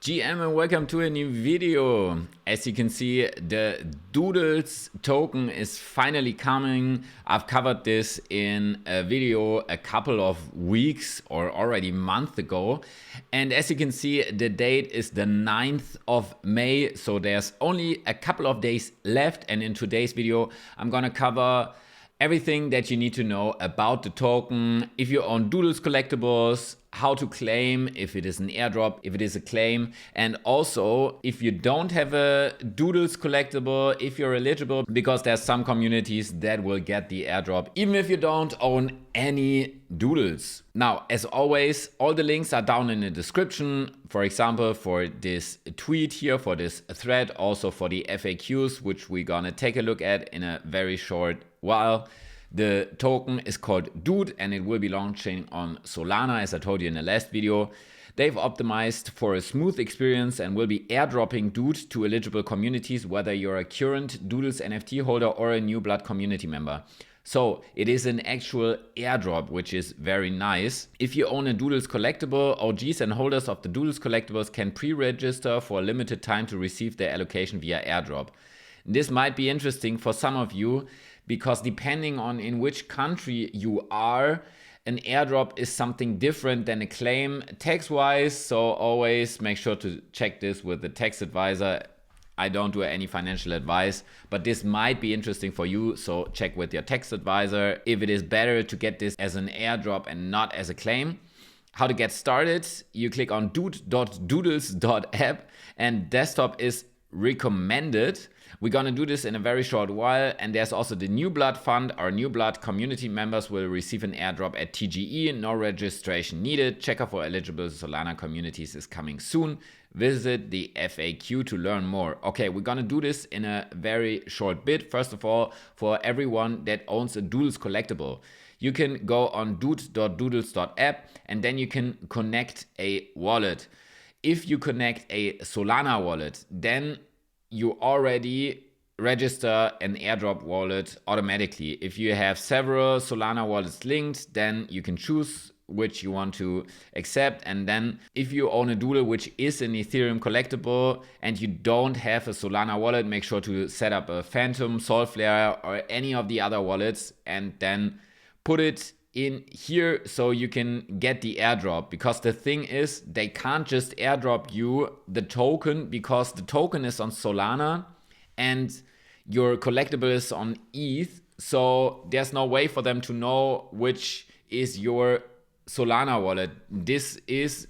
GM and welcome to a new video. As you can see, the Doodles token is finally coming. I've covered this in a video a couple of weeks or already a month ago. And as you can see, the date is the 9th of May. So there's only a couple of days left. And in today's video, I'm gonna cover everything that you need to know about the token. If you own Doodles collectibles, how to claim, if it is an airdrop, if it is a claim, and also if you don't have a Doodles collectible, if you're eligible, because there's some communities that will get the airdrop even if you don't own any Doodles. Now, as always, all the links are down in the description. For example, for this tweet here, for this thread, also for the FAQs, which we're gonna take a look at in a very short while. The token is called DOOD and it will be launching on Solana, as I told you in the last video. They've optimized for a smooth experience and will be airdropping DOOD to eligible communities, whether you're a current Doodles NFT holder or a new blood community member. So it is an actual airdrop, which is very nice. If you own a Doodles collectible, OGs and holders of the Doodles collectibles can pre-register for a limited time to receive their allocation via airdrop. This might be interesting for some of you, because depending on in which country you are, an airdrop is something different than a claim tax-wise. So always make sure to check this with the tax advisor. I don't do any financial advice, but this might be interesting for you. So check with your tax advisor if it is better to get this as an airdrop and not as a claim. How to get started? You click on dude.doodles.app and desktop is recommended. We're gonna do this in a very short while, and there's also the New Blood Fund. Our New Blood community members will receive an airdrop at TGE, no registration needed. Checker for eligible Solana communities is coming soon. Visit the FAQ to learn more. Okay, we're gonna do this in a very short bit. First of all, for everyone that owns a Doodles collectible, you can go on dude.doodles.app and then you can connect a wallet. If you connect a Solana wallet, then you already register an airdrop wallet automatically. If you have several Solana wallets linked, then you can choose which you want to accept. And then if you own a Doodle, which is an Ethereum collectible, and you don't have a Solana wallet, make sure to set up a Phantom, Solflare, or any of the other wallets, and then put it in here so you can get the airdrop. Because the thing is, they can't just airdrop you the token, because the token is on Solana and your collectible is on ETH. So there's no way for them to know which is your Solana wallet. This is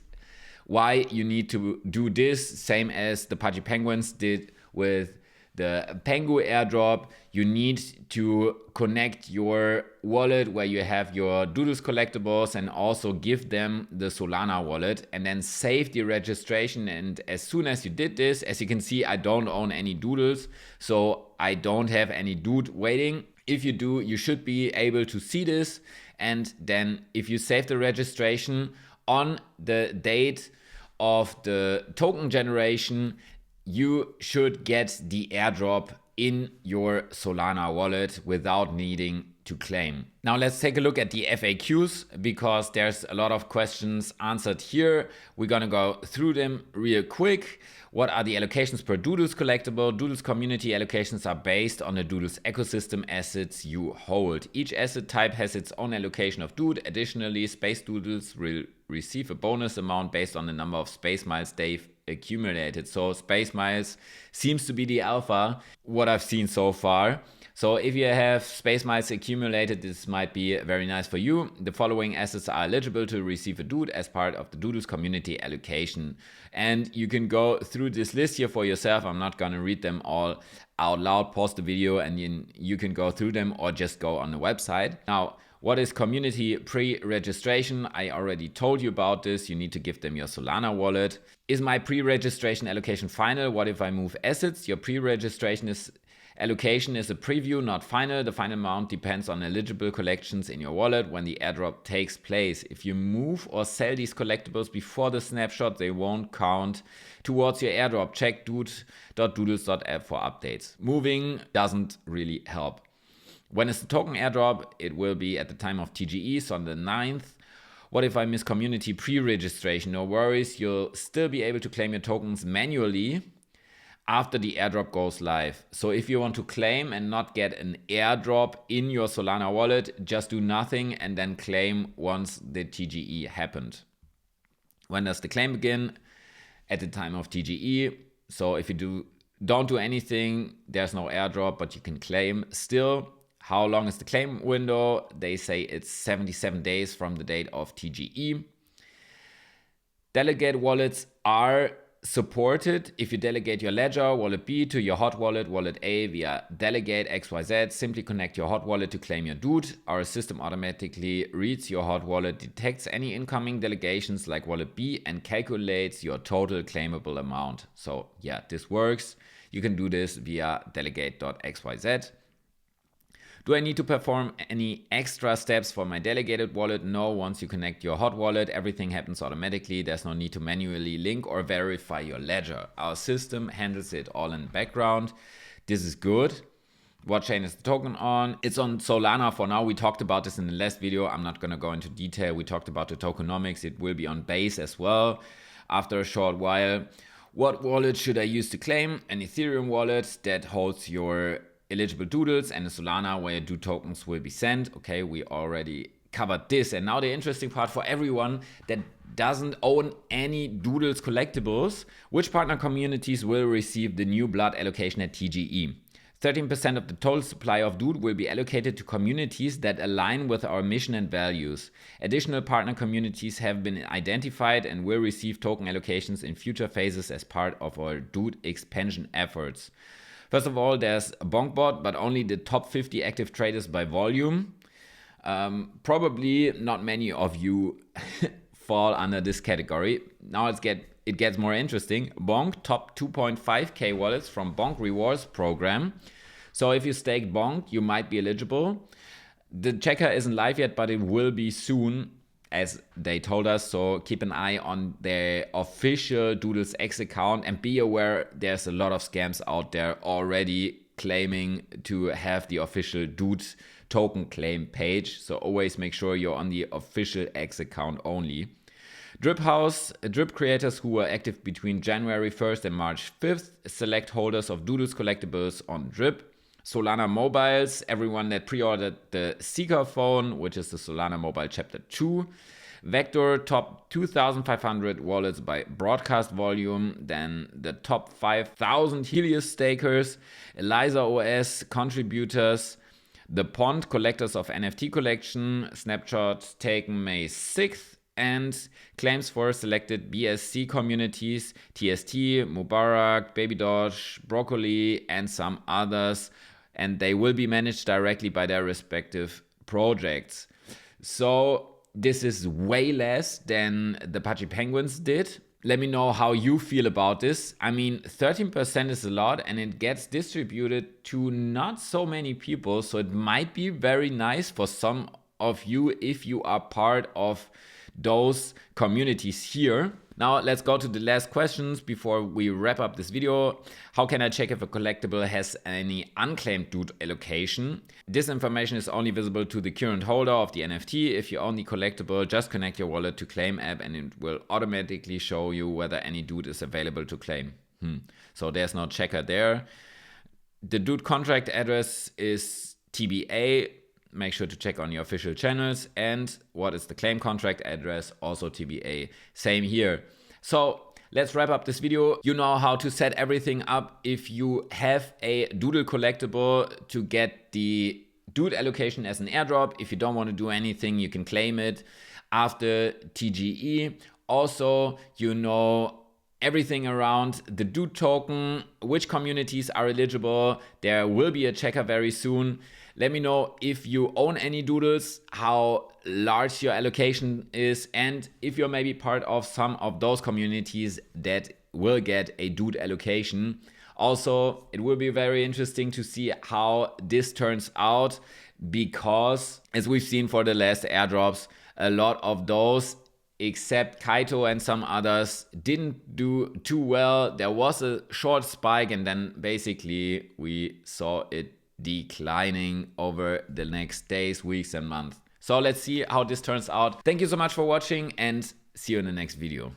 why you need to do this, same as the Pudgy Penguins did with the Pengu airdrop. You need to connect your wallet where you have your Doodles collectibles and also give them the Solana wallet and then save the registration. And as soon as you did this, as you can see, I don't own any Doodles, so I don't have any DOOD waiting. If you do, you should be able to see this. And then if you save the registration on the date of the token generation, you should get the airdrop in your Solana wallet without needing to claim. Now let's take a look at the FAQs, because there's a lot of questions answered here. We're gonna go through them real quick. What are the allocations per Doodles collectible? Doodles community allocations are based on the Doodles ecosystem assets you hold. Each asset type has its own allocation of DOOD. Additionally, Space Doodles will receive a bonus amount based on the number of space miles they've accumulated. So space miles seems to be the alpha, what I've seen so far. So if you have space miles accumulated, this might be very nice for you. The following assets are eligible to receive a DOOD as part of the Doodles community allocation. And you can go through this list here for yourself. I'm not going to read them all out loud. Pause the video and you can go through them, or just go on the website. Now, what is community pre-registration? I already told you about this. You need to give them your Solana wallet. Is my pre-registration allocation final? What if I move assets? Your pre-registration allocation is a preview, not final. The final amount depends on eligible collections in your wallet when the airdrop takes place. If you move or sell these collectibles before the snapshot, they won't count towards your airdrop. Check dude.doodles.app for updates. Moving doesn't really help. When it's the token airdrop, it will be at the time of TGE, so on the 9th. What if I miss community pre-registration? No worries, you'll still be able to claim your tokens manually after the airdrop goes live. So if you want to claim and not get an airdrop in your Solana wallet, just do nothing and then claim once the TGE happened. When does the claim begin? At the time of TGE. So if you don't do anything, there's no airdrop, but you can claim still. How long is the claim window? They say it's 77 days from the date of TGE. Delegate wallets are supported. If you delegate your ledger, wallet B, to your hot wallet, wallet A via delegate.xyz, simply connect your hot wallet to claim your DOOD. Our system automatically reads your hot wallet, detects any incoming delegations like wallet B, and calculates your total claimable amount. So yeah, this works. You can do this via delegate.xyz. Do I need to perform any extra steps for my delegated wallet? No, once you connect your hot wallet, everything happens automatically. There's no need to manually link or verify your ledger. Our system handles it all in the background. This is good. What chain is the token on? It's on Solana for now. We talked about this in the last video. I'm not going to go into detail. We talked about the tokenomics. It will be on Base as well after a short while. What wallet should I use to claim? An Ethereum wallet that holds your eligible doodles and a Solana where DOOD tokens will be sent. Okay, we already covered this. And now the interesting part for everyone that doesn't own any Doodles collectibles, which partner communities will receive the new blood allocation at TGE? 13% of the total supply of DOOD will be allocated to communities that align with our mission and values. Additional partner communities have been identified and will receive token allocations in future phases as part of our DOOD expansion efforts. First of all, there's a Bonk bot, but only the top 50 active traders by volume. Probably not many of you fall under this category. Now it gets more interesting. Bonk, top 2.5k wallets from Bonk rewards program. So if you stake Bonk, you might be eligible. The checker isn't live yet, but it will be soon, as they told us. So keep an eye on their official Doodles X account and be aware there's a lot of scams out there already claiming to have the official DOOD token claim page. So always make sure you're on the official X account only. Drip House, drip creators who were active between January 1st and March 5th, select holders of Doodles collectibles on Drip. Solana mobiles, everyone that pre-ordered the Seeker phone, which is the Solana mobile chapter 2. Vector, top 2,500 wallets by broadcast volume. Then the top 5,000 Helius stakers. Eliza OS contributors. The Pond, collectors of NFT collection. Snapshot taken May 6th. And claims for selected BSC communities, TST, Mubarak, Baby Doge, Broccoli, and some others. And they will be managed directly by their respective projects. So this is way less than the Pudgy Penguins did. Let me know how you feel about this. I mean, 13% is a lot and it gets distributed to not so many people. So it might be very nice for some of you if you are part of those communities here. Now let's go to the last questions before we wrap up this video. How can I check if a collectible has any unclaimed DOOD allocation? This information is only visible to the current holder of the NFT. If you own the collectible, just connect your wallet to Claim app and it will automatically show you whether any DOOD is available to claim. So there's no checker there. The DOOD contract address is TBA. Make sure to check on your official channels. And what is the claim contract address? Also TBA. Same here. So let's wrap up this video. You know how to set everything up if you have a Doodle collectible to get the DOOD allocation as an airdrop. If you don't want to do anything, you can claim it after TGE. Also, you know everything around the DOOD token, which communities are eligible. There will be a checker very soon. Let me know if you own any Doodles, how large your allocation is, and if you're maybe part of some of those communities that will get a DOOD allocation. Also, it will be very interesting to see how this turns out because, as we've seen for the last airdrops, a lot of those, except Kaito and some others, didn't do too well. There was a short spike and then basically we saw it declining over the next days, weeks and months. So let's see how this turns out. Thank you so much for watching and see you in the next video.